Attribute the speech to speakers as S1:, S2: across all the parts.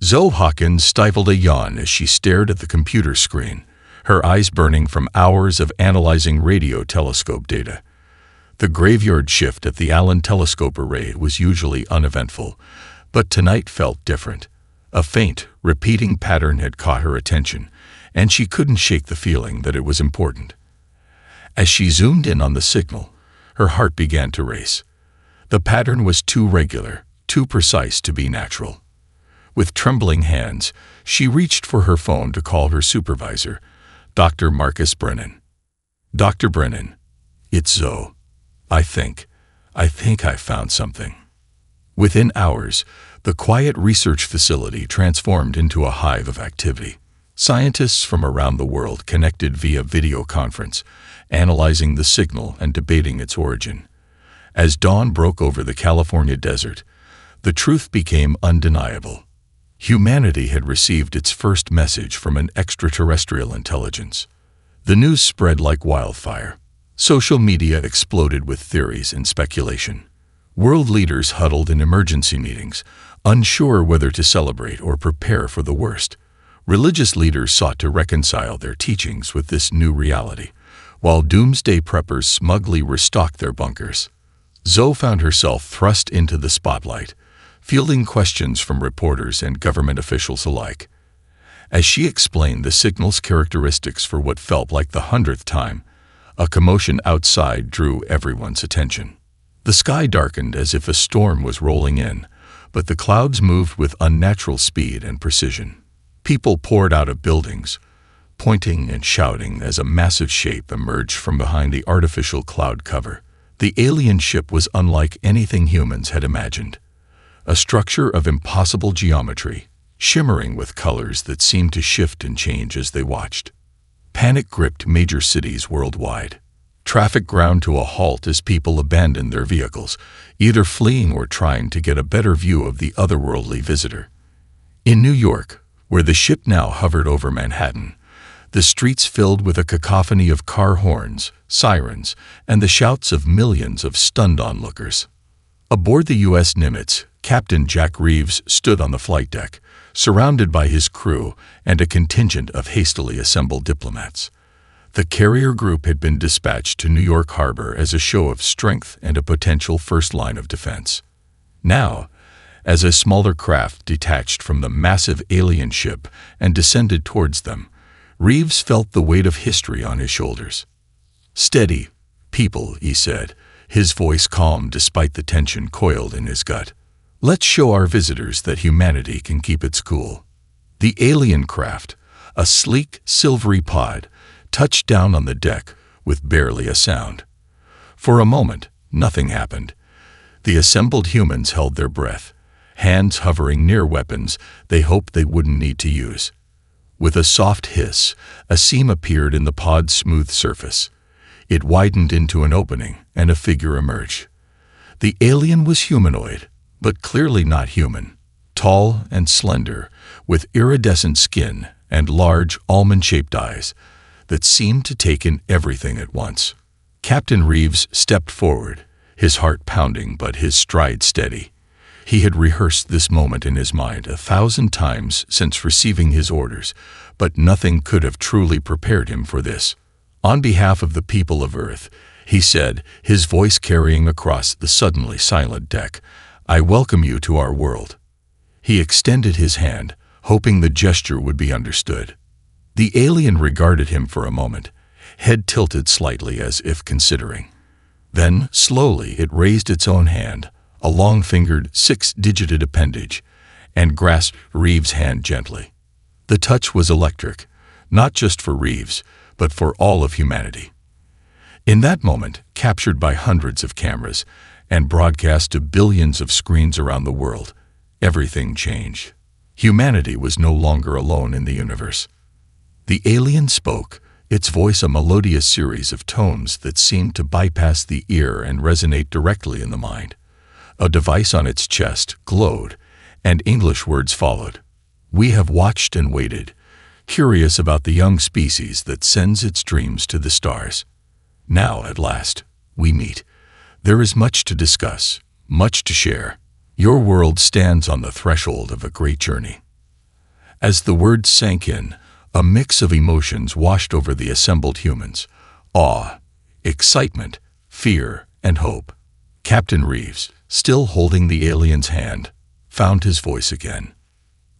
S1: Zoe Hawkins stifled a yawn as she stared at the computer screen, her eyes burning from hours of analyzing radio telescope data. The graveyard shift at the Allen Telescope Array was usually uneventful, but tonight felt different. A faint, repeating pattern had caught her attention, and she couldn't shake the feeling that it was important. As she zoomed in on the signal, her heart began to race. The pattern was too regular, too precise to be natural. With trembling hands, she reached for her phone to call her supervisor, Dr. Marcus Brennan. "Dr. Brennan, it's Zoe. I think I found something." Within hours, the quiet research facility transformed into a hive of activity. Scientists from around the world connected via video conference, analyzing the signal and debating its origin. As dawn broke over the California desert, the truth became undeniable. Humanity had received its first message from an extraterrestrial intelligence. The news spread like wildfire. Social media exploded with theories and speculation. World leaders huddled in emergency meetings, unsure whether to celebrate or prepare for the worst. Religious leaders sought to reconcile their teachings with this new reality, while doomsday preppers smugly restocked their bunkers. Zoe found herself thrust into the spotlight, fielding questions from reporters and government officials alike. As she explained the signal's characteristics for what felt like the 100th time, a commotion outside drew everyone's attention. The sky darkened as if a storm was rolling in, but the clouds moved with unnatural speed and precision. People poured out of buildings, pointing and shouting as a massive shape emerged from behind the artificial cloud cover. The alien ship was unlike anything humans had imagined. A structure of impossible geometry, shimmering with colors that seemed to shift and change as they watched. Panic gripped major cities worldwide. Traffic ground to a halt as people abandoned their vehicles, either fleeing or trying to get a better view of the otherworldly visitor. In New York, where the ship now hovered over Manhattan, the streets filled with a cacophony of car horns, sirens, and the shouts of millions of stunned onlookers. Aboard the U.S. Nimitz, Captain Jack Reeves stood on the flight deck, surrounded by his crew and a contingent of hastily assembled diplomats. The carrier group had been dispatched to New York Harbor as a show of strength and a potential first line of defense. Now, as a smaller craft detached from the massive alien ship and descended towards them, Reeves felt the weight of history on his shoulders. "Steady, people," he said, his voice calm despite the tension coiled in his gut. "Let's show our visitors that humanity can keep its cool." The alien craft, a sleek, silvery pod, touched down on the deck with barely a sound. For a moment, nothing happened. The assembled humans held their breath, hands hovering near weapons they hoped they wouldn't need to use. With a soft hiss, a seam appeared in the pod's smooth surface. It widened into an opening, and a figure emerged. The alien was humanoid, but clearly not human. Tall and slender, with iridescent skin and large, almond-shaped eyes that seemed to take in everything at once. Captain Reeves stepped forward, his heart pounding but his stride steady. He had rehearsed this moment in his mind 1,000 times since receiving his orders, but nothing could have truly prepared him for this. "On behalf of the people of Earth," he said, his voice carrying across the suddenly silent deck, "I welcome you to our world." He extended his hand, hoping the gesture would be understood. The alien regarded him for a moment, head tilted slightly as if considering. Then, slowly, it raised its own hand, a long-fingered, 6-digited appendage, and grasped Reeves' hand gently. The touch was electric, not just for Reeves, but for all of humanity. In that moment, captured by hundreds of cameras and broadcast to billions of screens around the world, everything changed. Humanity was no longer alone in the universe. The alien spoke, its voice a melodious series of tones that seemed to bypass the ear and resonate directly in the mind. A device on its chest glowed, and English words followed. "We have watched and waited, curious about the young species that sends its dreams to the stars. Now, at last, we meet. There is much to discuss, much to share. Your world stands on the threshold of a great journey." As the words sank in, a mix of emotions washed over the assembled humans: awe, excitement, fear, and hope. Captain Reeves, still holding the alien's hand, found his voice again.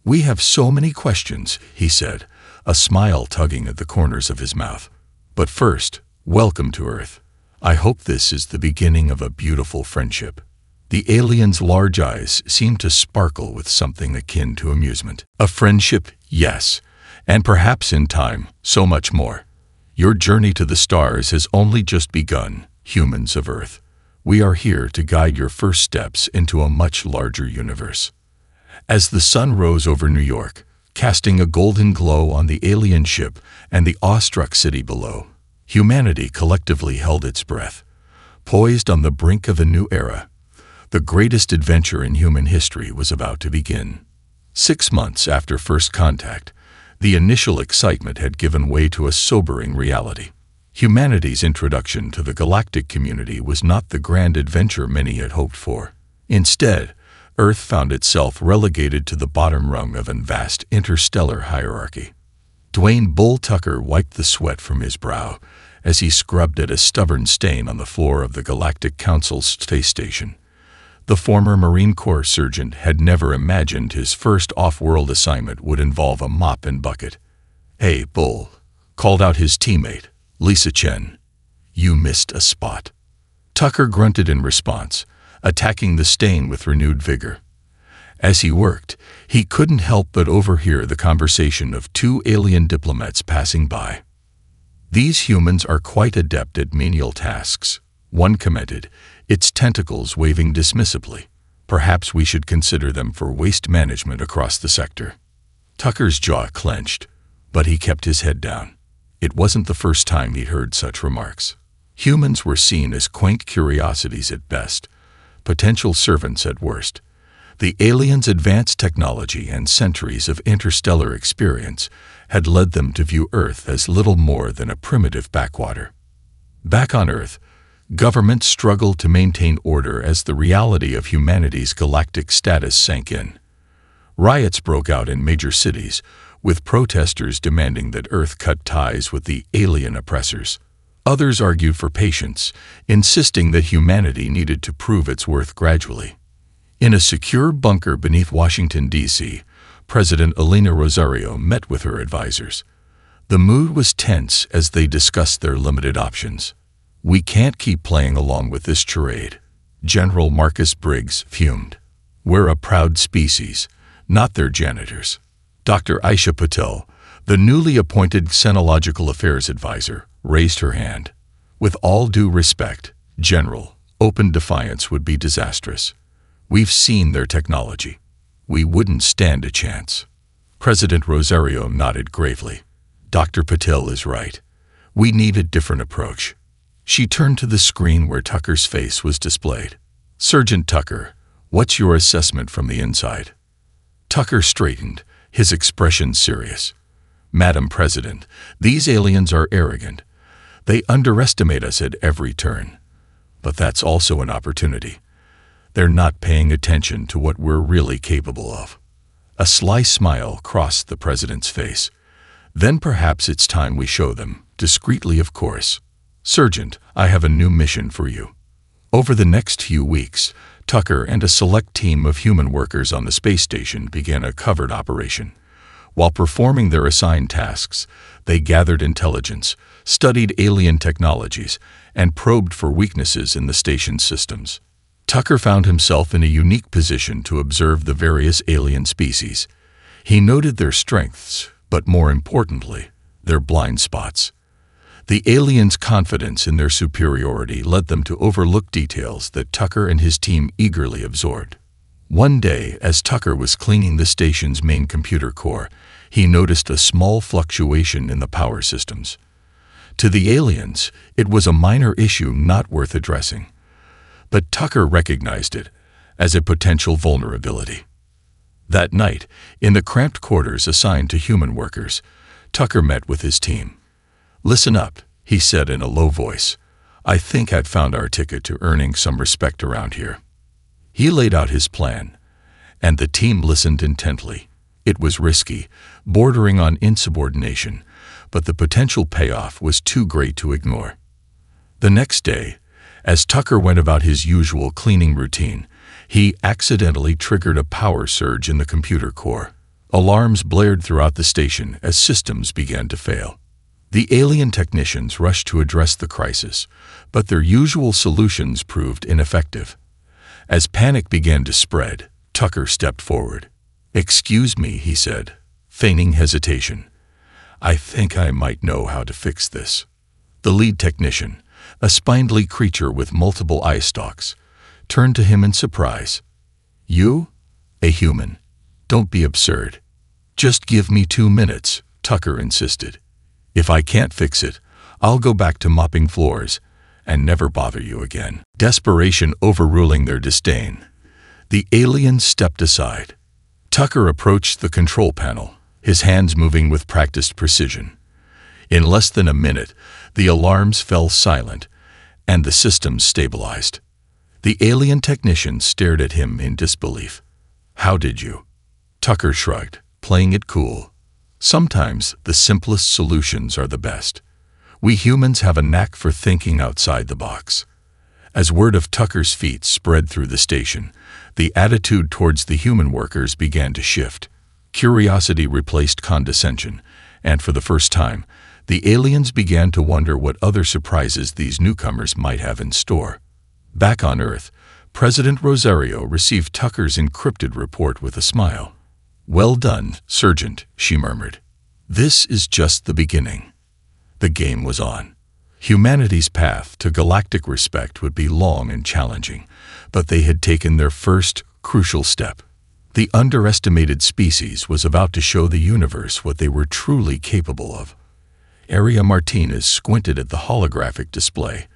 S1: "We have so many questions," he said, a smile tugging at the corners of his mouth. "But first, welcome to Earth. I hope this is the beginning of a beautiful friendship." The alien's large eyes seemed to sparkle with something akin to amusement. "A friendship, yes, and perhaps in time, so much more. Your journey to the stars has only just begun, humans of Earth. We are here to guide your first steps into a much larger universe." As the sun rose over New York, casting a golden glow on the alien ship and the awestruck city below, humanity collectively held its breath, poised on the brink of a new era. The greatest adventure in human history was about to begin. 6 months after first contact, the initial excitement had given way to a sobering reality. Humanity's introduction to the galactic community was not the grand adventure many had hoped for. Instead, Earth found itself relegated to the bottom rung of a vast interstellar hierarchy. Dwayne "Bull" Tucker wiped the sweat from his brow as he scrubbed at a stubborn stain on the floor of the Galactic Council's space station. The former Marine Corps sergeant had never imagined his first off-world assignment would involve a mop and bucket. "Hey, Bull," called out his teammate, Lisa Chen. "You missed a spot." Tucker grunted in response, attacking the stain with renewed vigor. As he worked, he couldn't help but overhear the conversation of 2 alien diplomats passing by. "These humans are quite adept at menial tasks," one commented, its tentacles waving dismissively. "Perhaps we should consider them for waste management across the sector." Tucker's jaw clenched, but he kept his head down. It wasn't the first time he'd heard such remarks. Humans were seen as quaint curiosities at best, potential servants at worst. The aliens' advanced technology and centuries of interstellar experience had led them to view Earth as little more than a primitive backwater. Back on Earth, governments struggled to maintain order as the reality of humanity's galactic status sank in. Riots broke out in major cities, with protesters demanding that Earth cut ties with the alien oppressors. Others argued for patience, insisting that humanity needed to prove its worth gradually. In a secure bunker beneath Washington, D.C., President Elena Rosario met with her advisors. The mood was tense as they discussed their limited options. "We can't keep playing along with this charade," General Marcus Briggs fumed. "We're a proud species, not their janitors." Dr. Aisha Patel, the newly appointed Xenological Affairs Advisor, raised her hand. "With all due respect, General, open defiance would be disastrous. We've seen their technology. We wouldn't stand a chance." President Rosario nodded gravely. "Dr. Patel is right. We need a different approach." She turned to the screen where Tucker's face was displayed. "Sergeant Tucker, what's your assessment from the inside?" Tucker straightened, his expression serious. "Madam President, these aliens are arrogant. They underestimate us at every turn. But that's also an opportunity. They're not paying attention to what we're really capable of." A sly smile crossed the president's face. "Then perhaps it's time we show them, discreetly of course. Sergeant, I have a new mission for you." Over the next few weeks, Tucker and a select team of human workers on the space station began a covert operation. While performing their assigned tasks, they gathered intelligence, studied alien technologies, and probed for weaknesses in the station's systems. Tucker found himself in a unique position to observe the various alien species. He noted their strengths, but more importantly, their blind spots. The aliens' confidence in their superiority led them to overlook details that Tucker and his team eagerly absorbed. One day, as Tucker was cleaning the station's main computer core, he noticed a small fluctuation in the power systems. To the aliens, it was a minor issue not worth addressing. But Tucker recognized it as a potential vulnerability. That night, in the cramped quarters assigned to human workers, Tucker met with his team. "Listen up," he said in a low voice. "I think I've found our ticket to earning some respect around here." He laid out his plan, and the team listened intently. It was risky, bordering on insubordination, but the potential payoff was too great to ignore. The next day, as Tucker went about his usual cleaning routine, he accidentally triggered a power surge in the computer core. Alarms blared throughout the station as systems began to fail. The alien technicians rushed to address the crisis, but their usual solutions proved ineffective. As panic began to spread, Tucker stepped forward. "Excuse me," he said, feigning hesitation. "I think I might know how to fix this." The lead technician, a spindly creature with multiple eye stalks, turned to him in surprise. "You? A human? Don't be absurd." "Just give me 2 minutes," Tucker insisted. "If I can't fix it, I'll go back to mopping floors and never bother you again." Desperation overruling their disdain, the aliens stepped aside. Tucker approached the control panel, his hands moving with practiced precision. In less than a minute, the alarms fell silent, and the systems stabilized. The alien technician stared at him in disbelief. "How did you?" Tucker shrugged, playing it cool. "Sometimes the simplest solutions are the best. We humans have a knack for thinking outside the box." As word of Tucker's feat spread through the station, the attitude towards the human workers began to shift. Curiosity replaced condescension, and for the first time, the aliens began to wonder what other surprises these newcomers might have in store. Back on Earth, President Rosario received Tucker's encrypted report with a smile. "Well done, Sergeant," she murmured. "This is just the beginning." The game was on. Humanity's path to galactic respect would be long and challenging, but they had taken their first, crucial step. The underestimated species was about to show the universe what they were truly capable of. Aria Martinez squinted at the holographic display,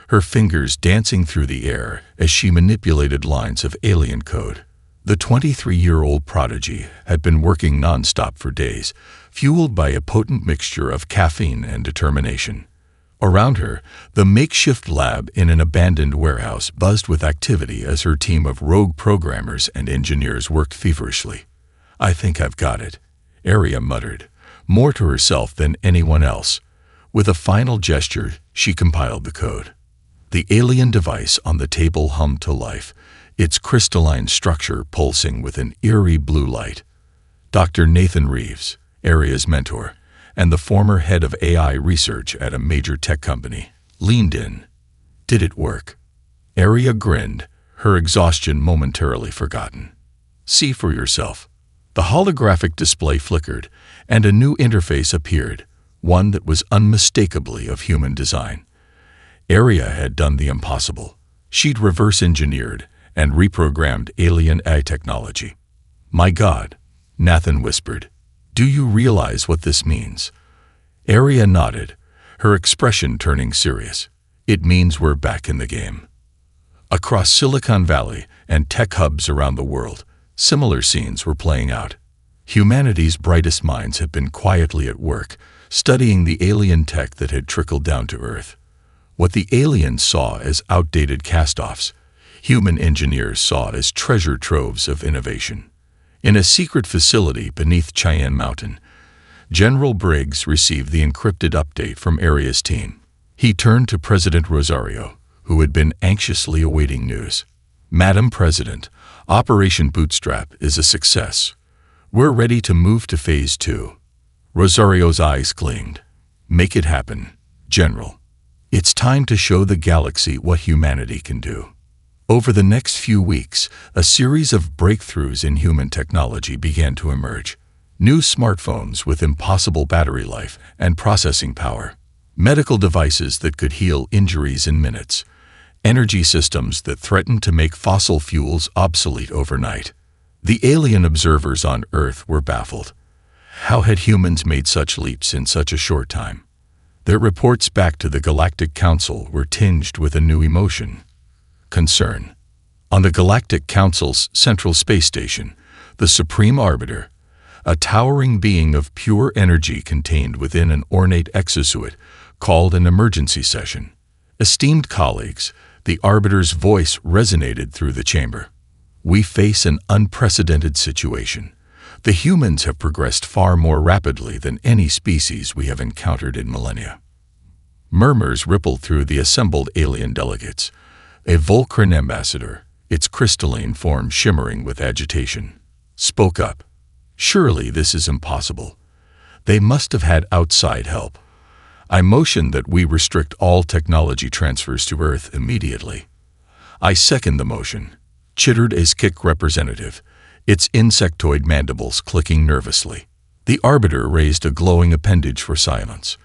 S1: her fingers dancing through the air as she manipulated lines of alien code. The 23-year-old prodigy had been working nonstop for days, fueled by a potent mixture of caffeine and determination. Around her, the makeshift lab in an abandoned warehouse buzzed with activity as her team of rogue programmers and engineers worked feverishly. "I think I've got it," Aria muttered, more to herself than anyone else. With a final gesture, she compiled the code. The alien device on the table hummed to life, its crystalline structure pulsing with an eerie blue light. Dr. Nathan Reeves, Aria's mentor, and the former head of AI research at a major tech company, leaned in. "Did it work?" Aria grinned, her exhaustion momentarily forgotten. "See for yourself." The holographic display flickered, and a new interface appeared, one that was unmistakably of human design. Aria had done the impossible. She'd reverse-engineered and reprogrammed alien AI technology. "My God," Nathan whispered. "Do you realize what this means?" Aria nodded, her expression turning serious. "It means we're back in the game." Across Silicon Valley and tech hubs around the world, similar scenes were playing out. Humanity's brightest minds had been quietly at work, studying the alien tech that had trickled down to Earth. What the aliens saw as outdated cast-offs, human engineers saw as treasure troves of innovation. In a secret facility beneath Cheyenne Mountain, General Briggs received the encrypted update from Aria's team. He turned to President Rosario, who had been anxiously awaiting news. "Madam President, Operation Bootstrap is a success. We're ready to move to Phase 2. Rosario's eyes gleamed. "Make it happen, General. It's time to show the galaxy what humanity can do." Over the next few weeks, a series of breakthroughs in human technology began to emerge. New smartphones with impossible battery life and processing power, medical devices that could heal injuries in minutes, energy systems that threatened to make fossil fuels obsolete overnight. The alien observers on Earth were baffled. How had humans made such leaps in such a short time? Their reports back to the Galactic Council were tinged with a new emotion: concern. On the Galactic Council's Central Space Station, the Supreme Arbiter, a towering being of pure energy contained within an ornate exosuit, called an emergency session. "Esteemed colleagues," the Arbiter's voice resonated through the chamber. "We face an unprecedented situation. The humans have progressed far more rapidly than any species we have encountered in millennia. Murmurs rippled through the assembled alien delegates. A Volcran ambassador, its crystalline form shimmering with agitation, spoke up. Surely this is impossible. They must have had outside help. I motioned that we restrict all technology transfers to Earth immediately. I second the motion, chittered a Skik representative, its insectoid mandibles clicking nervously. The arbiter raised a glowing appendage for silence.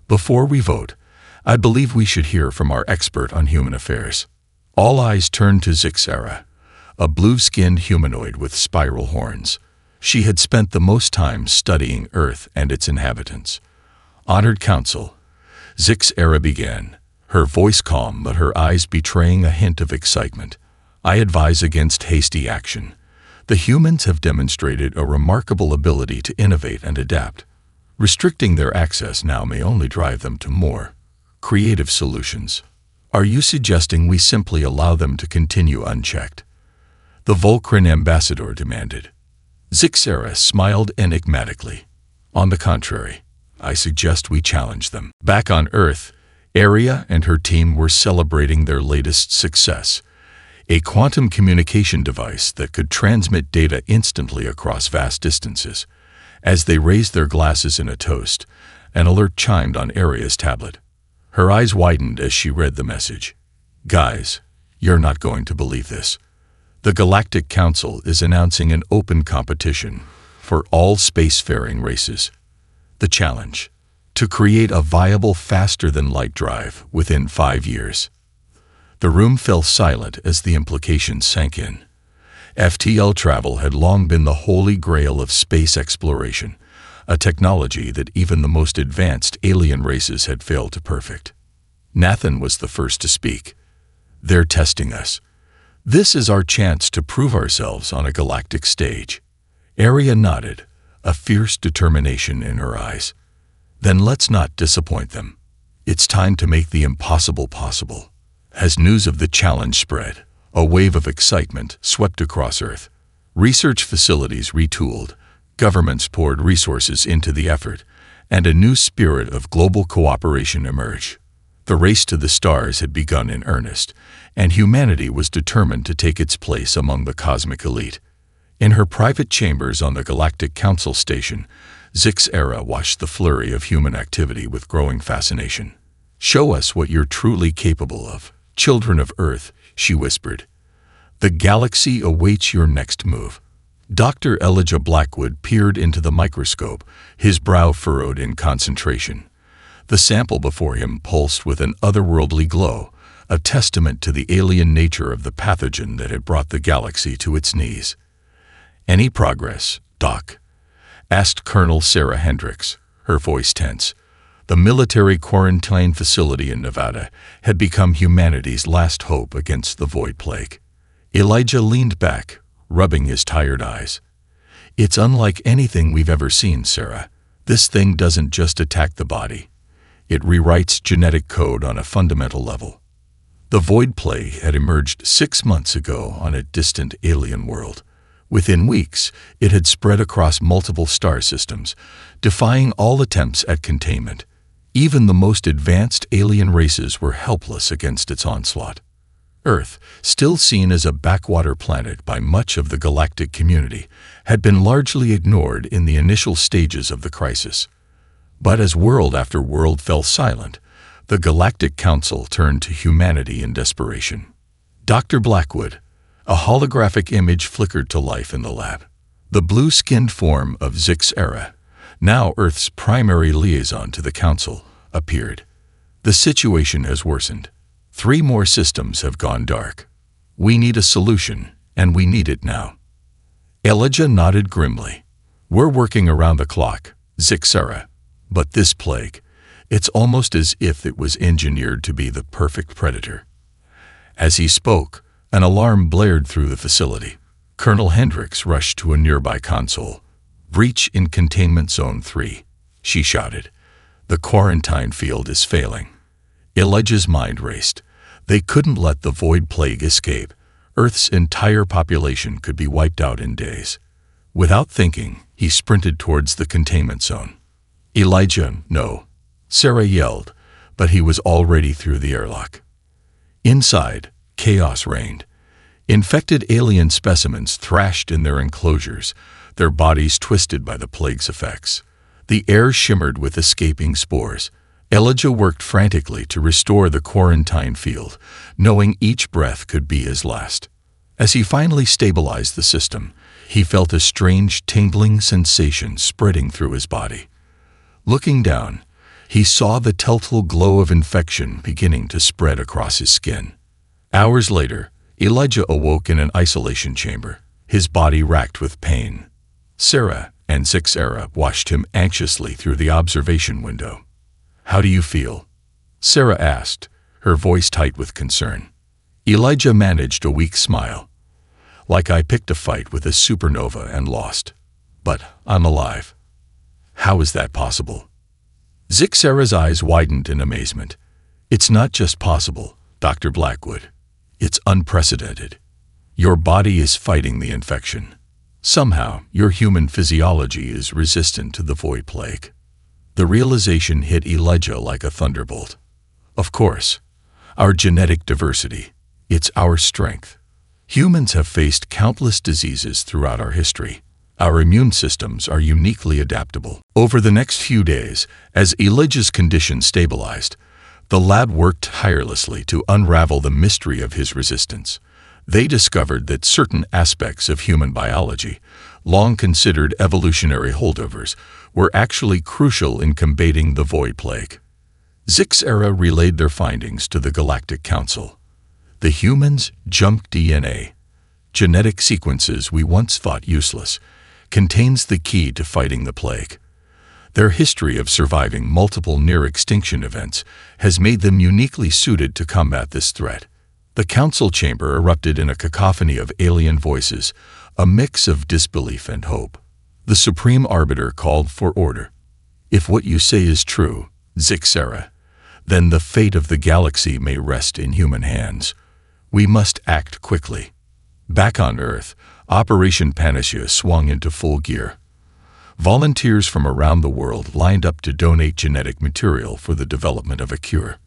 S1: Before we vote, I believe we should hear from our expert on human affairs. All eyes turned to Zixara, a blue-skinned humanoid with spiral horns. She had spent the most time studying Earth and its inhabitants. Honored Council, Zixara began, her voice calm but her eyes betraying a hint of excitement. I advise against hasty action. The humans have demonstrated a remarkable ability to innovate and adapt. Restricting their access now may only drive them to more creative solutions. Are you suggesting we simply allow them to continue unchecked? The Volcran ambassador demanded. Zixara smiled enigmatically. On the contrary, I suggest we challenge them. Back on Earth, Aria and her team were celebrating their latest success, a quantum communication device that could transmit data instantly across vast distances. As they raised their glasses in a toast, an alert chimed on Aria's tablet. Her eyes widened as she read the message. Guys, you're not going to believe this. The Galactic Council is announcing an open competition for all spacefaring races. The challenge: to create a viable faster-than-light drive within 5 years. The room fell silent as the implications sank in. FTL travel had long been the holy grail of space exploration, a technology that even the most advanced alien races had failed to perfect. Nathan was the first to speak. They're testing us. This is our chance to prove ourselves on a galactic stage. Aria nodded, a fierce determination in her eyes. Then let's not disappoint them. It's time to make the impossible possible. As news of the challenge spread, a wave of excitement swept across Earth. Research facilities retooled, governments poured resources into the effort, and a new spirit of global cooperation emerged. The race to the stars had begun in earnest, and humanity was determined to take its place among the cosmic elite. In her private chambers on the Galactic Council station, Zixara watched the flurry of human activity with growing fascination. Show us what you're truly capable of, children of Earth, she whispered. The galaxy awaits your next move. Dr. Elijah Blackwood peered into the microscope, his brow furrowed in concentration. The sample before him pulsed with an otherworldly glow, a testament to the alien nature of the pathogen that had brought the galaxy to its knees. Any progress, Doc? Asked Colonel Sarah Hendricks, her voice tense. The military quarantine facility in Nevada had become humanity's last hope against the void plague. Elijah leaned back, rubbing his tired eyes. It's unlike anything we've ever seen, Sarah. This thing doesn't just attack the body. It rewrites genetic code on a fundamental level. The void plague had emerged 6 months ago on a distant alien world. Within weeks, it had spread across multiple star systems, defying all attempts at containment. Even the most advanced alien races were helpless against its onslaught. Earth, still seen as a backwater planet by much of the galactic community, had been largely ignored in the initial stages of the crisis. But as world after world fell silent, the Galactic Council turned to humanity in desperation. Dr. Blackwood, a holographic image flickered to life in the lab. The blue-skinned form of Zixara, now Earth's primary liaison to the Council, appeared. The situation has worsened. 3 more systems have gone dark. We need a solution, and we need it now. Elijah nodded grimly. We're working around the clock, Zixara. But this plague, it's almost as if it was engineered to be the perfect predator. As he spoke, an alarm blared through the facility. Colonel Hendricks rushed to a nearby console. Breach in Containment Zone 3, she shouted. The quarantine field is failing. Elijah's mind raced. They couldn't let the void plague escape. Earth's entire population could be wiped out in days. Without thinking, He sprinted towards the containment zone. "Elijah, no," Sarah yelled, but he was already through the airlock. Inside, chaos reigned. Infected alien specimens thrashed in their enclosures, their bodies twisted by the plague's effects. The air shimmered with escaping spores. Elijah worked frantically to restore the quarantine field, knowing each breath could be his last. As he finally stabilized the system, he felt a strange tingling sensation spreading through his body. Looking down, he saw the telltale glow of infection beginning to spread across his skin. Hours later, Elijah awoke in an isolation chamber, his body racked with pain. Sarah and Zixera watched him anxiously through the observation window. "How do you feel?" Sarah asked, her voice tight with concern. Elijah managed a weak smile. "Like I picked a fight with a supernova and lost. But I'm alive." "How is that possible?" Zixera's eyes widened in amazement. "It's not just possible, Dr. Blackwood. It's unprecedented. Your body is fighting the infection. Somehow, your human physiology is resistant to the void plague." The realization hit Elijah like a thunderbolt. Of course, our genetic diversity, it's our strength. Humans have faced countless diseases throughout our history. Our immune systems are uniquely adaptable. Over the next few days, as Elijah's condition stabilized, the lab worked tirelessly to unravel the mystery of his resistance. They discovered that certain aspects of human biology, long considered evolutionary holdovers, were actually crucial in combating the void plague. Zixera relayed their findings to the Galactic Council. The humans' junk DNA, genetic sequences we once thought useless, contains the key to fighting the plague. Their history of surviving multiple near-extinction events has made them uniquely suited to combat this threat. The council chamber erupted in a cacophony of alien voices, a mix of disbelief and hope. The Supreme Arbiter called for order. "If what you say is true, Zixera, then the fate of the galaxy may rest in human hands. We must act quickly." Back on Earth, Operation Panacea swung into full gear. Volunteers from around the world lined up to donate genetic material for the development of a cure.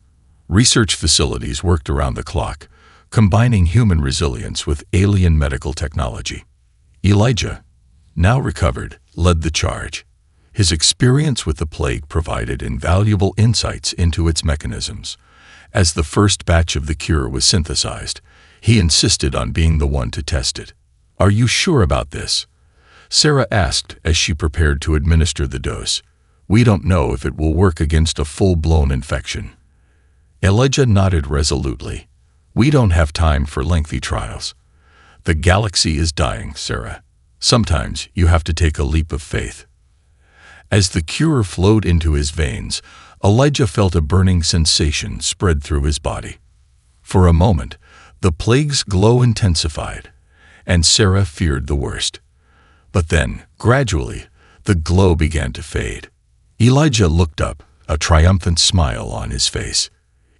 S1: Research facilities worked around the clock, combining human resilience with alien medical technology. Elijah, now recovered, led the charge. His experience with the plague provided invaluable insights into its mechanisms. As the first batch of the cure was synthesized, he insisted on being the one to test it. "Are you sure about this?" Sarah asked as she prepared to administer the dose. "We don't know if it will work against a full-blown infection." Elijah nodded resolutely. "We don't have time for lengthy trials. The galaxy is dying, Sarah. Sometimes you have to take a leap of faith." As the cure flowed into his veins, Elijah felt a burning sensation spread through his body. For a moment, the plague's glow intensified, and Sarah feared the worst. But then, gradually, the glow began to fade. Elijah looked up, a triumphant smile on his face.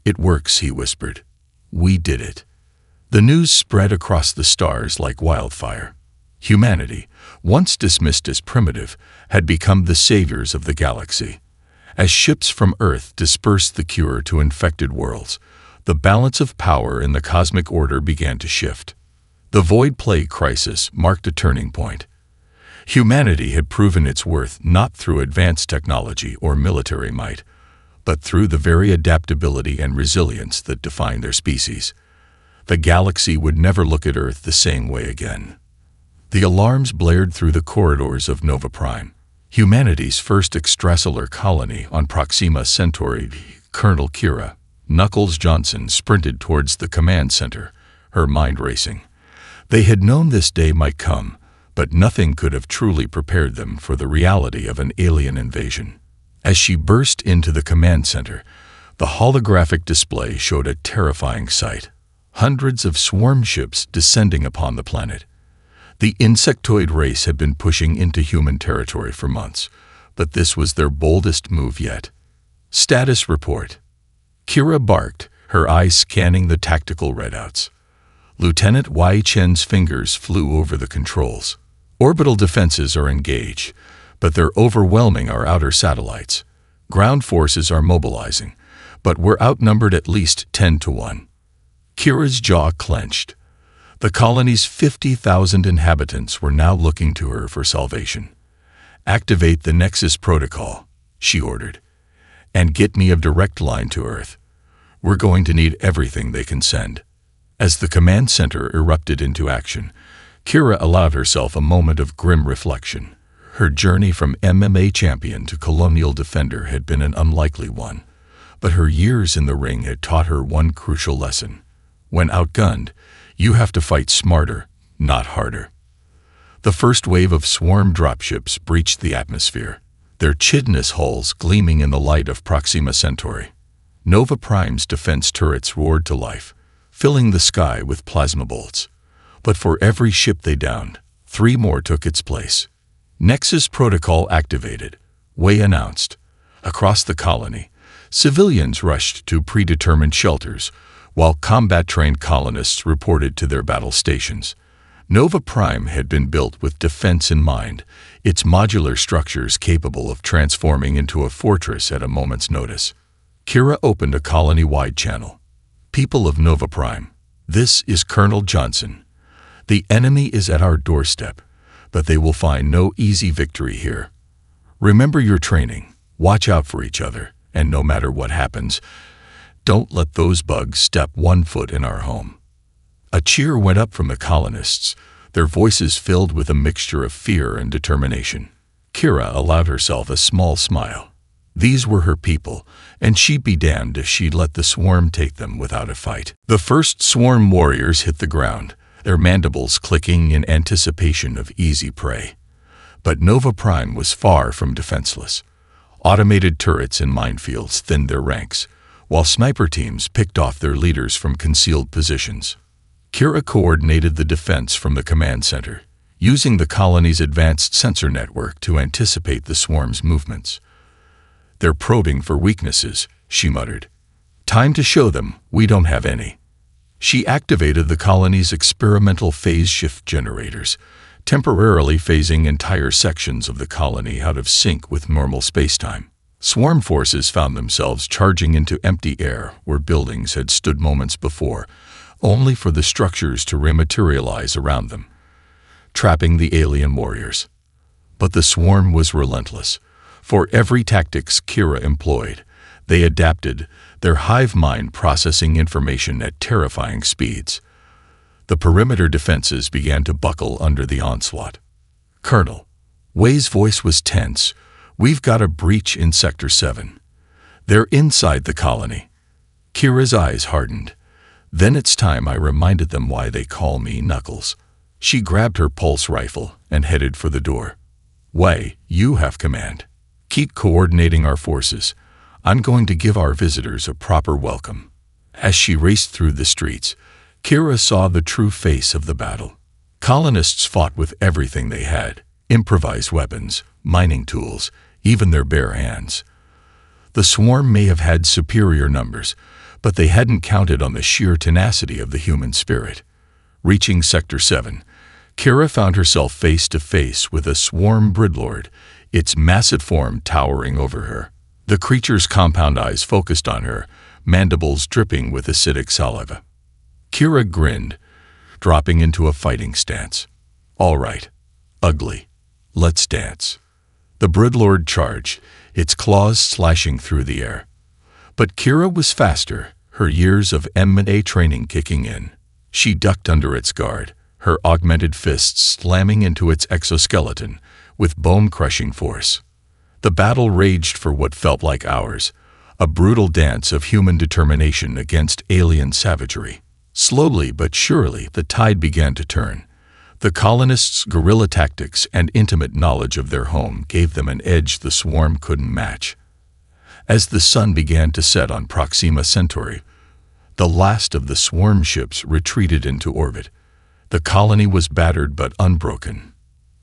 S1: "It works," he whispered. "We did it." The news spread across the stars like wildfire. Humanity, once dismissed as primitive, had become the saviors of the galaxy. As ships from Earth dispersed the cure to infected worlds, the balance of power in the cosmic order began to shift. The void plague crisis marked a turning point. Humanity had proven its worth not through advanced technology or military might, but through the very adaptability and resilience that defined their species. The galaxy would never look at Earth the same way again. The alarms blared through the corridors of Nova Prime, humanity's first extrasolar colony on Proxima Centauri. Colonel Kira Knuckles Johnson sprinted towards the command center, her mind racing. They had known this day might come, but nothing could have truly prepared them for the reality of an alien invasion. As she burst into the command center, the holographic display showed a terrifying sight. Hundreds of swarm ships descending upon the planet. The insectoid race had been pushing into human territory for months, but this was their boldest move yet. "Status report." Kira barked, her eyes scanning the tactical readouts. Lieutenant Wai Chen's fingers flew over the controls. Orbital defenses are engaged, but they're overwhelming our outer satellites. Ground forces are mobilizing, but we're outnumbered at least 10 to 1. Kira's jaw clenched. The colony's 50,000 inhabitants were now looking to her for salvation. "Activate the Nexus Protocol," she ordered, "and get me a direct line to Earth. We're going to need everything they can send." As the command center erupted into action, Kira allowed herself a moment of grim reflection. Her journey from MMA champion to colonial defender had been an unlikely one, but her years in the ring had taught her one crucial lesson. When outgunned, you have to fight smarter, not harder. The first wave of swarm dropships breached the atmosphere, their chitness hulls gleaming in the light of Proxima Centauri. Nova Prime's defense turrets roared to life, filling the sky with plasma bolts. But for every ship they downed, 3 more took its place. "Nexus Protocol activated," Wei announced. Across the colony, civilians rushed to predetermined shelters, while combat-trained colonists reported to their battle stations. Nova Prime had been built with defense in mind, its modular structures capable of transforming into a fortress at a moment's notice. Kira opened a colony-wide channel. "People of Nova Prime, this is Colonel Johnson. The enemy is at our doorstep, but they will find no easy victory here. Remember your training, watch out for each other, and no matter what happens, don't let those bugs step 1 foot in our home." A cheer went up from the colonists, their voices filled with a mixture of fear and determination. Kira allowed herself a small smile. These were her people, and she'd be damned if she'd let the swarm take them without a fight. The first swarm warriors hit the ground, their mandibles clicking in anticipation of easy prey. But Nova Prime was far from defenseless. Automated turrets and minefields thinned their ranks, while sniper teams picked off their leaders from concealed positions. Kira coordinated the defense from the command center, using the colony's advanced sensor network to anticipate the swarm's movements. "They're probing for weaknesses," she muttered. "Time to show them we don't have any." She activated the colony's experimental phase shift generators, temporarily phasing entire sections of the colony out of sync with normal spacetime. Swarm forces found themselves charging into empty air where buildings had stood moments before, only for the structures to rematerialize around them, trapping the alien warriors. But the swarm was relentless. For every tactics Kira employed, they adapted, their hive mind processing information at terrifying speeds. The perimeter defenses began to buckle under the onslaught. "Colonel," Wei's voice was tense, "we've got a breach in Sector 7. They're inside the colony." Kira's eyes hardened. "Then it's time I reminded them why they call me Knuckles." She grabbed her pulse rifle and headed for the door. "Wei, you have command. Keep coordinating our forces. I'm going to give our visitors a proper welcome." As she raced through the streets, Kira saw the true face of the battle. Colonists fought with everything they had: improvised weapons, mining tools, even their bare hands. The swarm may have had superior numbers, but they hadn't counted on the sheer tenacity of the human spirit. Reaching Sector 7, Kira found herself face to face with a swarm bridlord, its massive form towering over her. The creature's compound eyes focused on her, mandibles dripping with acidic saliva. Kira grinned, dropping into a fighting stance. "All right, ugly. Let's dance." The bridlord charged, its claws slashing through the air. But Kira was faster, her years of MMA training kicking in. She ducked under its guard, her augmented fists slamming into its exoskeleton with bone-crushing force. The battle raged for what felt like hours, a brutal dance of human determination against alien savagery. Slowly but surely, the tide began to turn. The colonists' guerrilla tactics and intimate knowledge of their home gave them an edge the swarm couldn't match. As the sun began to set on Proxima Centauri, the last of the swarm ships retreated into orbit. The colony was battered but unbroken.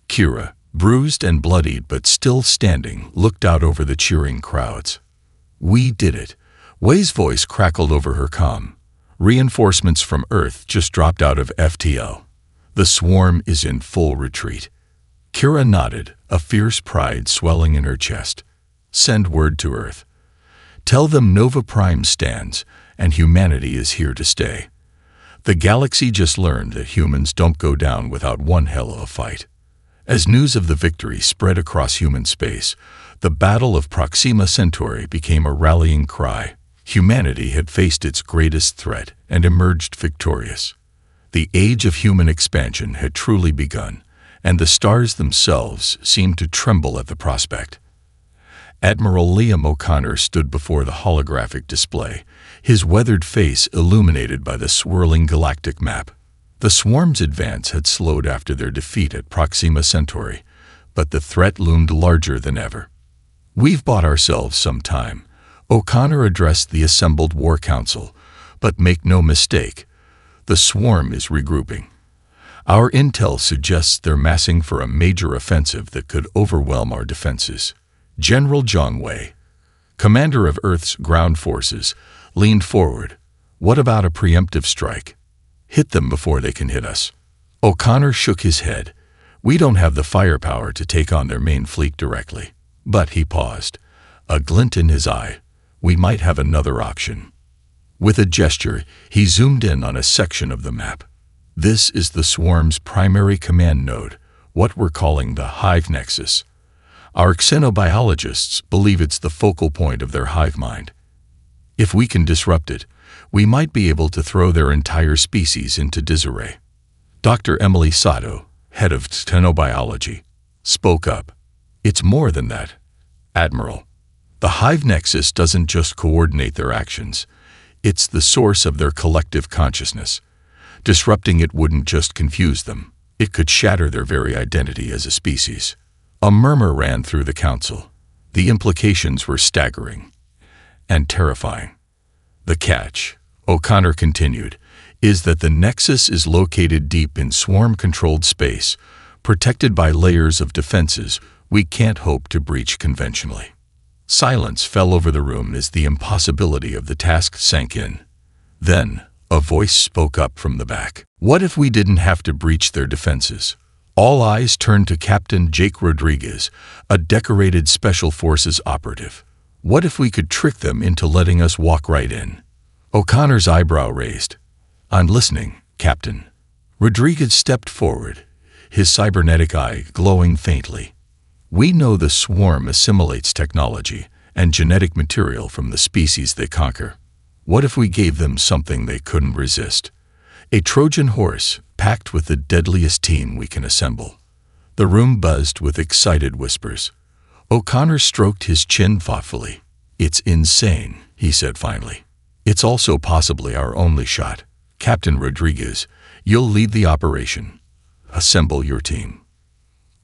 S1: Kira, bruised and bloodied but still standing, looked out over the cheering crowds. "We did it." Wei's voice crackled over her comm. "Reinforcements from Earth just dropped out of FTL. The swarm is in full retreat." Kira nodded, a fierce pride swelling in her chest. Send word to Earth. Tell them Nova Prime stands, and humanity is here to stay. The galaxy just learned that humans don't go down without one hell of a fight. As news of the victory spread across human space, the Battle of Proxima Centauri became a rallying cry. Humanity had faced its greatest threat and emerged victorious. The age of human expansion had truly begun, and the stars themselves seemed to tremble at the prospect. Admiral Liam O'Connor stood before the holographic display, his weathered face illuminated by the swirling galactic map. The swarm's advance had slowed after their defeat at Proxima Centauri, but the threat loomed larger than ever. We've bought ourselves some time, O'Connor addressed the assembled War Council, but make no mistake, the swarm is regrouping. Our intel suggests they're massing for a major offensive that could overwhelm our defenses. General John Way, commander of Earth's ground forces, leaned forward. What about a preemptive strike? Hit them before they can hit us. O'Connor shook his head. We don't have the firepower to take on their main fleet directly. But he paused, a glint in his eye. We might have another option. With a gesture, he zoomed in on a section of the map. This is the swarm's primary command node, what we're calling the Hive Nexus. Our xenobiologists believe it's the focal point of their hive mind. If we can disrupt it, we might be able to throw their entire species into disarray. Dr. Emily Sato, head of xenobiology, spoke up. It's more than that, Admiral. The Hive Nexus doesn't just coordinate their actions. It's the source of their collective consciousness. Disrupting it wouldn't just confuse them. It could shatter their very identity as a species. A murmur ran through the council. The implications were staggering and terrifying. The catch, O'Connor continued, is that the Nexus is located deep in swarm-controlled space, protected by layers of defenses we can't hope to breach conventionally. Silence fell over the room as the impossibility of the task sank in. Then, a voice spoke up from the back. What if we didn't have to breach their defenses? All eyes turned to Captain Jake Rodriguez, a decorated Special Forces operative. What if we could trick them into letting us walk right in? O'Connor's eyebrow raised. I'm listening, Captain. Rodriguez stepped forward, his cybernetic eye glowing faintly. We know the swarm assimilates technology and genetic material from the species they conquer. What if we gave them something they couldn't resist? A Trojan horse, packed with the deadliest team we can assemble. The room buzzed with excited whispers. O'Connor stroked his chin thoughtfully. It's insane, he said finally. It's also possibly our only shot. Captain Rodriguez, you'll lead the operation. Assemble your team.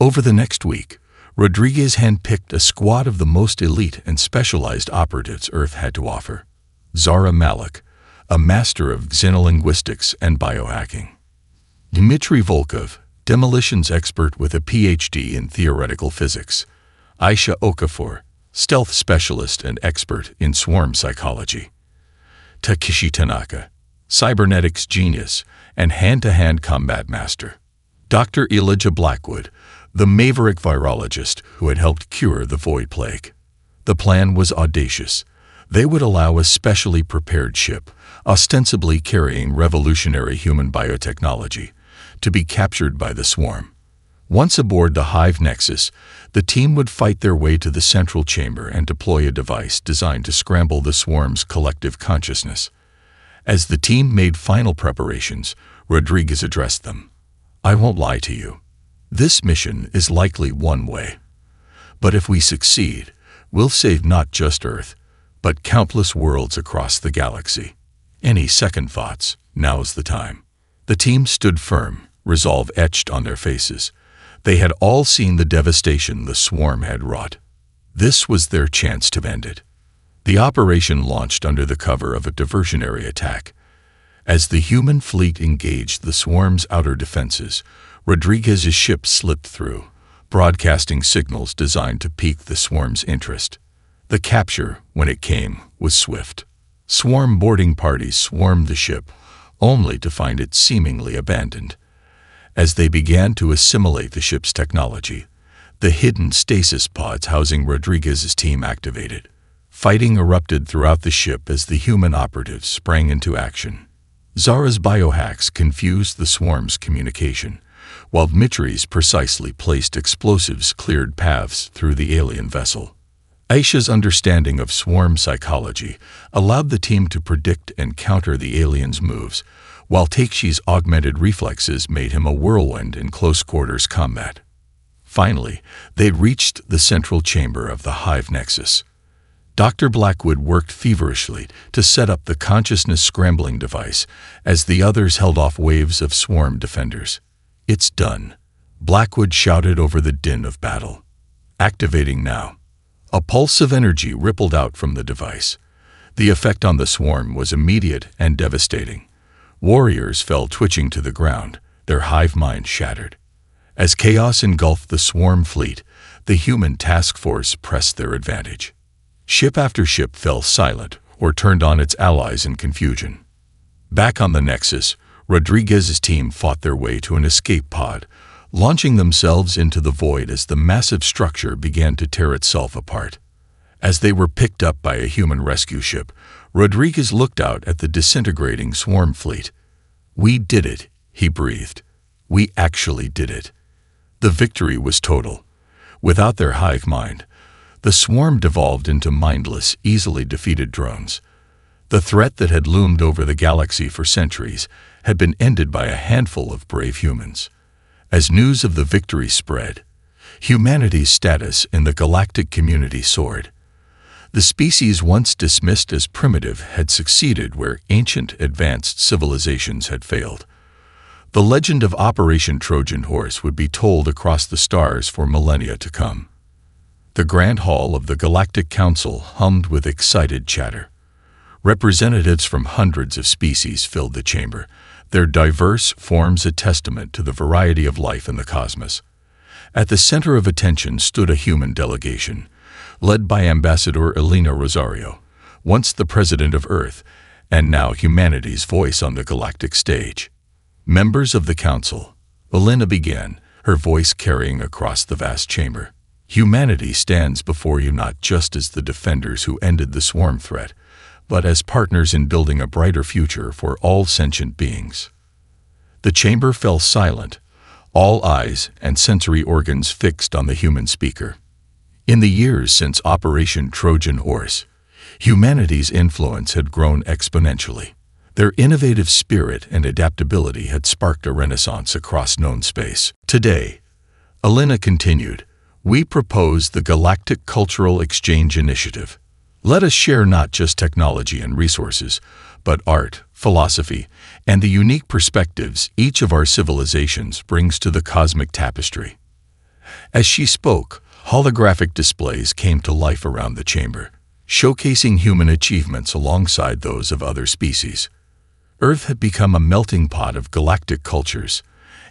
S1: Over the next week, Rodriguez handpicked a squad of the most elite and specialized operatives Earth had to offer. Zara Malik, a master of xenolinguistics and biohacking. Dmitry Volkov, demolitions expert with a PhD in theoretical physics. Aisha Okafor, stealth specialist and expert in swarm psychology. Takeshi Tanaka, cybernetics genius and hand-to-hand combat master. Dr. Elijah Blackwood, the maverick virologist who had helped cure the Void Plague. The plan was audacious. They would allow a specially prepared ship, ostensibly carrying revolutionary human biotechnology, to be captured by the swarm. Once aboard the Hive Nexus, the team would fight their way to the central chamber and deploy a device designed to scramble the swarm's collective consciousness. As the team made final preparations, Rodriguez addressed them. I won't lie to you. This mission is likely one way. But if we succeed, we'll save not just Earth, but countless worlds across the galaxy. Any second thoughts? Now's the time. The team stood firm, resolve etched on their faces. They had all seen the devastation the swarm had wrought. This was their chance to end it. The operation launched under the cover of a diversionary attack. As the human fleet engaged the swarm's outer defenses, Rodriguez's ship slipped through, broadcasting signals designed to pique the swarm's interest. The capture, when it came, was swift. Swarm boarding parties swarmed the ship, only to find it seemingly abandoned. As they began to assimilate the ship's technology, the hidden stasis pods housing Rodriguez's team activated. Fighting erupted throughout the ship as the human operatives sprang into action. Zara's biohacks confused the swarm's communication, while Dmitri's precisely placed explosives cleared paths through the alien vessel. Aisha's understanding of swarm psychology allowed the team to predict and counter the aliens' moves, while Takeshi's augmented reflexes made him a whirlwind in close-quarters combat. Finally, they'd reached the central chamber of the Hive Nexus. Dr. Blackwood worked feverishly to set up the consciousness-scrambling device as the others held off waves of swarm defenders. "It's done," Blackwood shouted over the din of battle. "Activating now." A pulse of energy rippled out from the device. The effect on the swarm was immediate and devastating. Warriors fell twitching to the ground, their hive mind shattered. As chaos engulfed the swarm fleet, the human task force pressed their advantage. Ship after ship fell silent or turned on its allies in confusion. Back on the Nexus, Rodriguez's team fought their way to an escape pod, launching themselves into the void as the massive structure began to tear itself apart. As they were picked up by a human rescue ship, Rodriguez looked out at the disintegrating swarm fleet. "We did it," he breathed. "We actually did it." The victory was total. Without their hive mind, the swarm devolved into mindless, easily defeated drones. The threat that had loomed over the galaxy for centuries had been ended by a handful of brave humans. As news of the victory spread, humanity's status in the galactic community soared. The species once dismissed as primitive had succeeded where ancient, advanced civilizations had failed. The legend of Operation Trojan Horse would be told across the stars for millennia to come. The Grand Hall of the Galactic Council hummed with excited chatter. Representatives from hundreds of species filled the chamber, their diverse forms a testament to the variety of life in the cosmos. At the center of attention stood a human delegation, led by Ambassador Elena Rosario, once the President of Earth, and now humanity's voice on the galactic stage. "Members of the Council," Elena began, her voice carrying across the vast chamber. "Humanity stands before you not just as the defenders who ended the swarm threat, but as partners in building a brighter future for all sentient beings." The chamber fell silent, all eyes and sensory organs fixed on the human speaker. In the years since Operation Trojan Horse, humanity's influence had grown exponentially. Their innovative spirit and adaptability had sparked a renaissance across known space. "Today," Elena continued, "we propose the Galactic Cultural Exchange Initiative. Let us share not just technology and resources, but art, philosophy, and the unique perspectives each of our civilizations brings to the cosmic tapestry." As she spoke, holographic displays came to life around the chamber, showcasing human achievements alongside those of other species. Earth had become a melting pot of galactic cultures,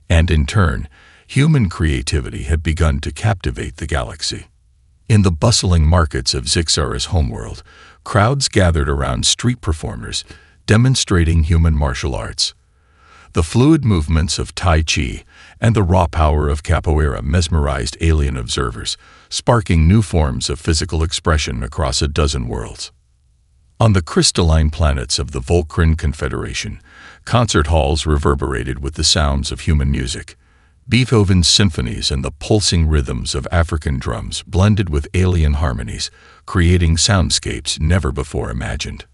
S1: and in turn, human creativity had begun to captivate the galaxy. In the bustling markets of Zixara's homeworld, crowds gathered around street performers demonstrating human martial arts. The fluid movements of Tai Chi and the raw power of capoeira mesmerized alien observers, sparking new forms of physical expression across a dozen worlds. On the crystalline planets of the Volcran Confederation, concert halls reverberated with the sounds of human music. Beethoven's symphonies and the pulsing rhythms of African drums blended with alien harmonies, creating soundscapes never before imagined.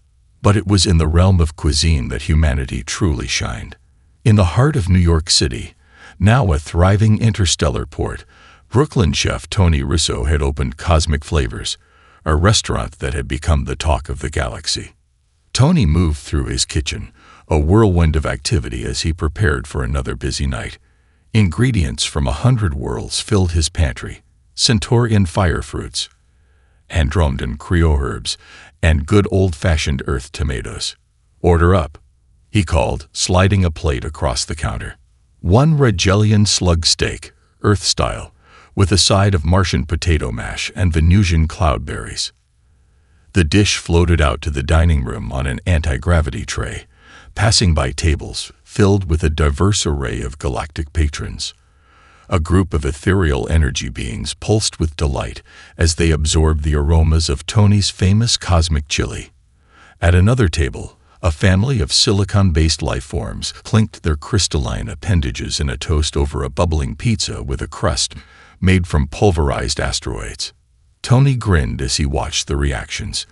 S1: But it was in the realm of cuisine that humanity truly shined. In the heart of New York City, now a thriving interstellar port, Brooklyn chef Tony Russo had opened Cosmic Flavors, a restaurant that had become the talk of the galaxy. Tony moved through his kitchen, a whirlwind of activity as he prepared for another busy night. Ingredients from 100 worlds filled his pantry: Centaurian fire fruits, Andromedan Creole herbs, and good old-fashioned earth tomatoes. "Order up," he called, sliding a plate across the counter. One Regelian slug steak, earth style, with a side of Martian potato mash and Venusian cloudberries. The dish floated out to the dining room on an anti-gravity tray, passing by tables filled with a diverse array of galactic patrons. A group of ethereal energy beings pulsed with delight as they absorbed the aromas of Tony's famous cosmic chili. At another table, a family of silicon-based life forms clinked their crystalline appendages in a toast over a bubbling pizza with a crust made from pulverized asteroids. Tony grinned as he watched the reactions.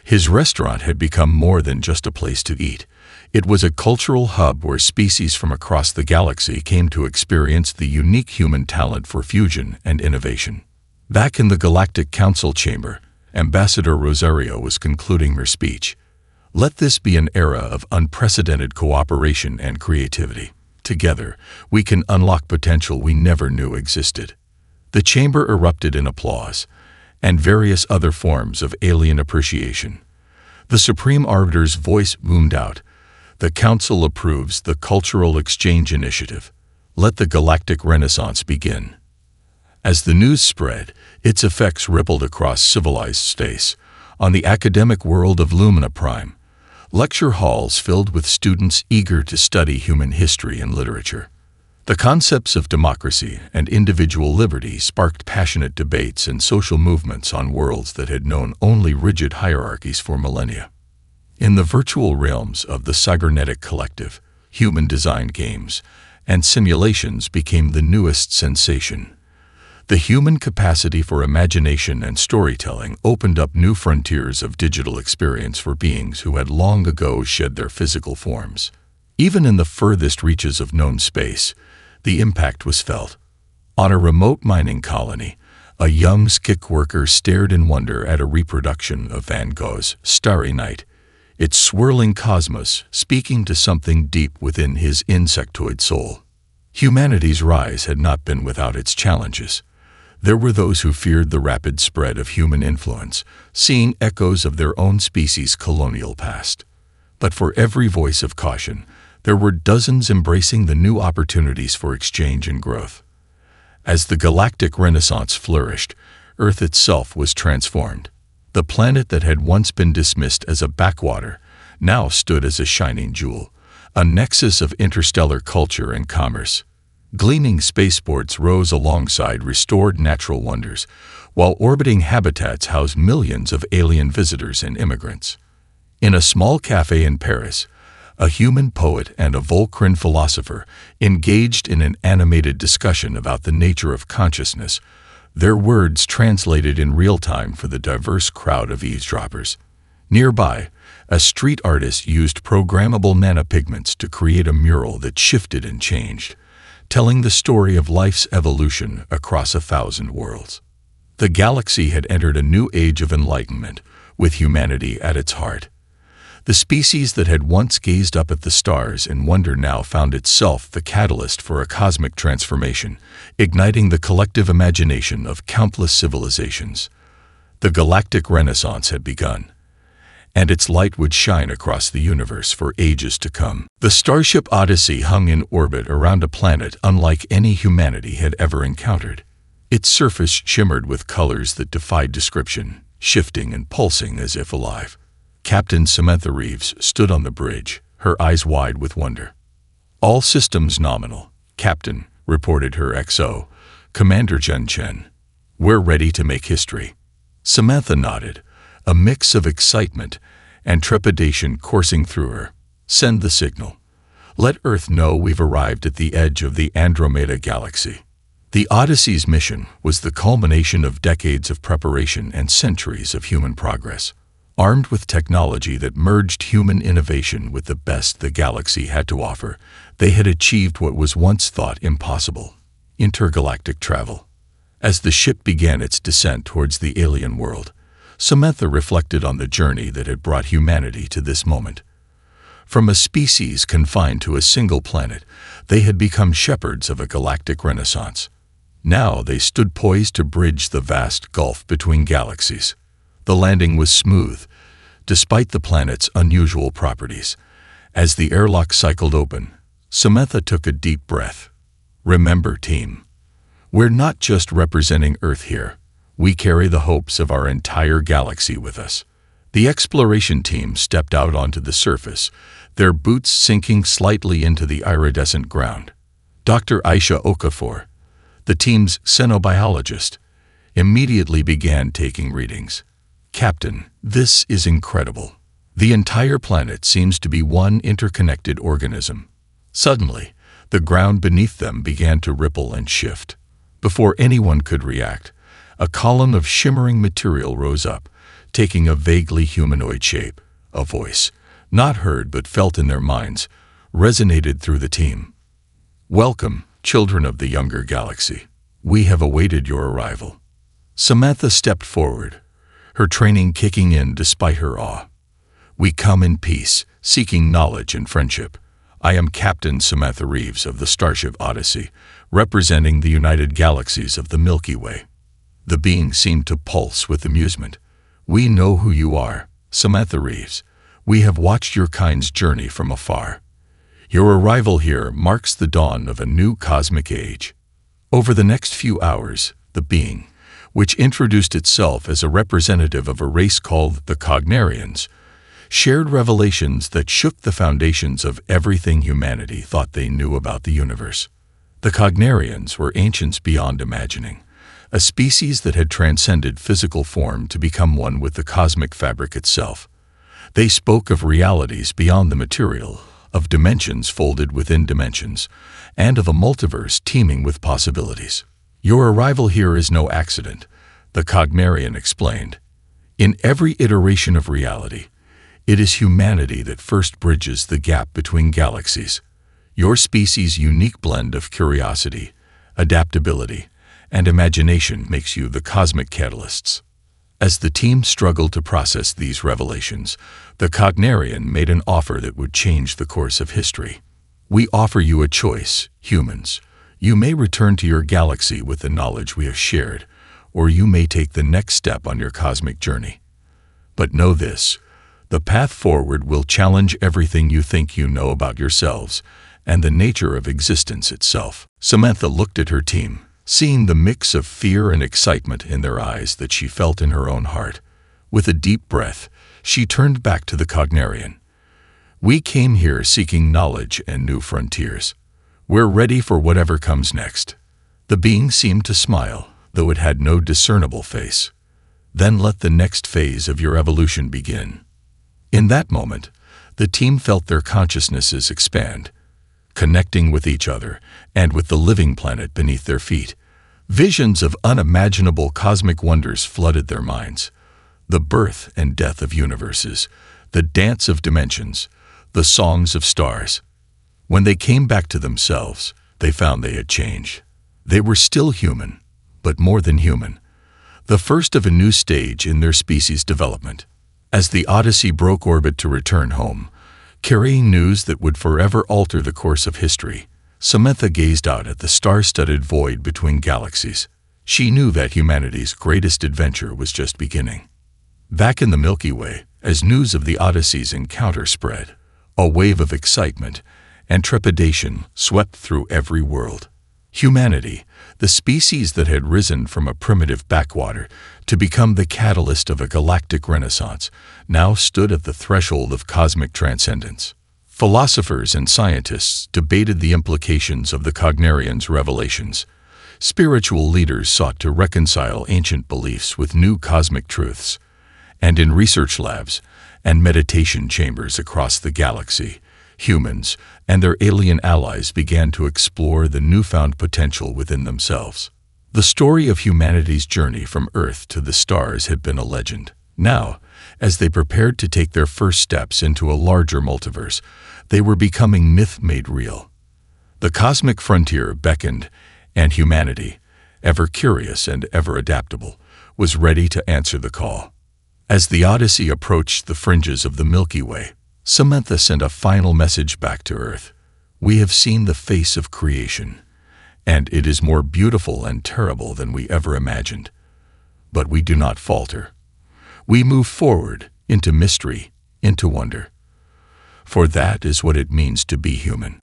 S1: His restaurant had become more than just a place to eat. It was a cultural hub where species from across the galaxy came to experience the unique human talent for fusion and innovation. Back in the Galactic Council chamber, Ambassador Rosario was concluding her speech. Let this be an era of unprecedented cooperation and creativity. Together, we can unlock potential we never knew existed. The chamber erupted in applause, and various other forms of alien appreciation. The Supreme Arbiter's voice boomed out. The Council approves the Cultural Exchange Initiative. Let the Galactic Renaissance begin. As the news spread, its effects rippled across civilized space. On the academic world of Lumina Prime, lecture halls filled with students eager to study human history and literature. The concepts of democracy and individual liberty sparked passionate debates and social movements on worlds that had known only rigid hierarchies for millennia. In the virtual realms of the cybernetic collective, human-designed games and simulations became the newest sensation. The human capacity for imagination and storytelling opened up new frontiers of digital experience for beings who had long ago shed their physical forms. Even in the furthest reaches of known space, the impact was felt. On a remote mining colony, a young Skik worker stared in wonder at a reproduction of Van Gogh's Starry Night, its swirling cosmos speaking to something deep within his insectoid soul. Humanity's rise had not been without its challenges. There were those who feared the rapid spread of human influence, seeing echoes of their own species' colonial past. But for every voice of caution, there were dozens embracing the new opportunities for exchange and growth. As the galactic renaissance flourished, Earth itself was transformed. The planet that had once been dismissed as a backwater now stood as a shining jewel, a nexus of interstellar culture and commerce. Gleaming spaceports rose alongside restored natural wonders, while orbiting habitats housed millions of alien visitors and immigrants. In a small cafe in Paris, a human poet and a Volcran philosopher engaged in an animated discussion about the nature of consciousness, their words translated in real time for the diverse crowd of eavesdroppers. Nearby, a street artist used programmable nanopigments to create a mural that shifted and changed, telling the story of life's evolution across 1,000 worlds. The galaxy had entered a new age of enlightenment, with humanity at its heart. The species that had once gazed up at the stars in wonder now found itself the catalyst for a cosmic transformation, igniting the collective imagination of countless civilizations. The galactic renaissance had begun, and its light would shine across the universe for ages to come. The Starship Odyssey hung in orbit around a planet unlike any humanity had ever encountered. Its surface shimmered with colors that defied description, shifting and pulsing as if alive. Captain Samantha Reeves stood on the bridge, her eyes wide with wonder. "All systems nominal, Captain," reported her XO, Commander Jen Chen. "We're ready to make history." Samantha nodded, a mix of excitement and trepidation coursing through her. "Send the signal. Let Earth know we've arrived at the edge of the Andromeda Galaxy." The Odyssey's mission was the culmination of decades of preparation and centuries of human progress. Armed with technology that merged human innovation with the best the galaxy had to offer, they had achieved what was once thought impossible: intergalactic travel. As the ship began its descent towards the alien world, Samantha reflected on the journey that had brought humanity to this moment. From a species confined to a single planet, they had become shepherds of a galactic renaissance. Now they stood poised to bridge the vast gulf between galaxies. The landing was smooth, despite the planet's unusual properties. As the airlock cycled open, Samantha took a deep breath. "Remember, team, we're not just representing Earth here. We carry the hopes of our entire galaxy with us." The exploration team stepped out onto the surface, their boots sinking slightly into the iridescent ground. Dr. Aisha Okafor, the team's xenobiologist, immediately began taking readings. "Captain, this is incredible. The entire planet seems to be one interconnected organism." Suddenly, the ground beneath them began to ripple and shift. Before anyone could react, a column of shimmering material rose up, taking a vaguely humanoid shape. A voice, not heard but felt in their minds, resonated through the team. "Welcome, children of the younger galaxy. We have awaited your arrival." Samantha stepped forward, her training kicking in despite her awe. "We come in peace, seeking knowledge and friendship. I am Captain Samantha Reeves of the Starship Odyssey, representing the United Galaxies of the Milky Way." The being seemed to pulse with amusement. "We know who you are, Samantha Reeves. We have watched your kind's journey from afar. Your arrival here marks the dawn of a new cosmic age." Over the next few hours, the being, which introduced itself as a representative of a race called the Cognarians, shared revelations that shook the foundations of everything humanity thought they knew about the universe. The Cognarians were ancients beyond imagining, a species that had transcended physical form to become one with the cosmic fabric itself. They spoke of realities beyond the material, of dimensions folded within dimensions, and of a multiverse teeming with possibilities. "Your arrival here is no accident," the Cognarian explained. "In every iteration of reality, it is humanity that first bridges the gap between galaxies. Your species' unique blend of curiosity, adaptability, and imagination makes you the cosmic catalysts." As the team struggled to process these revelations, the Cognarian made an offer that would change the course of history. "We offer you a choice, humans. You may return to your galaxy with the knowledge we have shared, or you may take the next step on your cosmic journey. But know this: the path forward will challenge everything you think you know about yourselves and the nature of existence itself." Samantha looked at her team, seeing the mix of fear and excitement in their eyes that she felt in her own heart. With a deep breath, she turned back to the Cognarian. "We came here seeking knowledge and new frontiers. We're ready for whatever comes next." The being seemed to smile, though it had no discernible face. "Then let the next phase of your evolution begin." In that moment, the team felt their consciousnesses expand, connecting with each other and with the living planet beneath their feet. Visions of unimaginable cosmic wonders flooded their minds. The birth and death of universes, the dance of dimensions, the songs of stars. When they came back to themselves, they found they had changed. They were still human, but more than human. The first of a new stage in their species' development. As the Odyssey broke orbit to return home, carrying news that would forever alter the course of history, Samantha gazed out at the star-studded void between galaxies. She knew that humanity's greatest adventure was just beginning. Back in the Milky Way, as news of the Odyssey's encounter spread, a wave of excitement and trepidation swept through every world. Humanity, the species that had risen from a primitive backwater to become the catalyst of a galactic renaissance, now stood at the threshold of cosmic transcendence. Philosophers and scientists debated the implications of the Cognarians' revelations. Spiritual leaders sought to reconcile ancient beliefs with new cosmic truths. And in research labs and meditation chambers across the galaxy, humans and their alien allies began to explore the newfound potential within themselves. The story of humanity's journey from Earth to the stars had been a legend. Now, as they prepared to take their first steps into a larger multiverse, they were becoming myth made real. The cosmic frontier beckoned, and humanity, ever curious and ever adaptable, was ready to answer the call. As the Odyssey approached the fringes of the Milky Way, Samantha sent a final message back to Earth. "We have seen the face of creation, and it is more beautiful and terrible than we ever imagined. But we do not falter. We move forward into mystery, into wonder. For that is what it means to be human."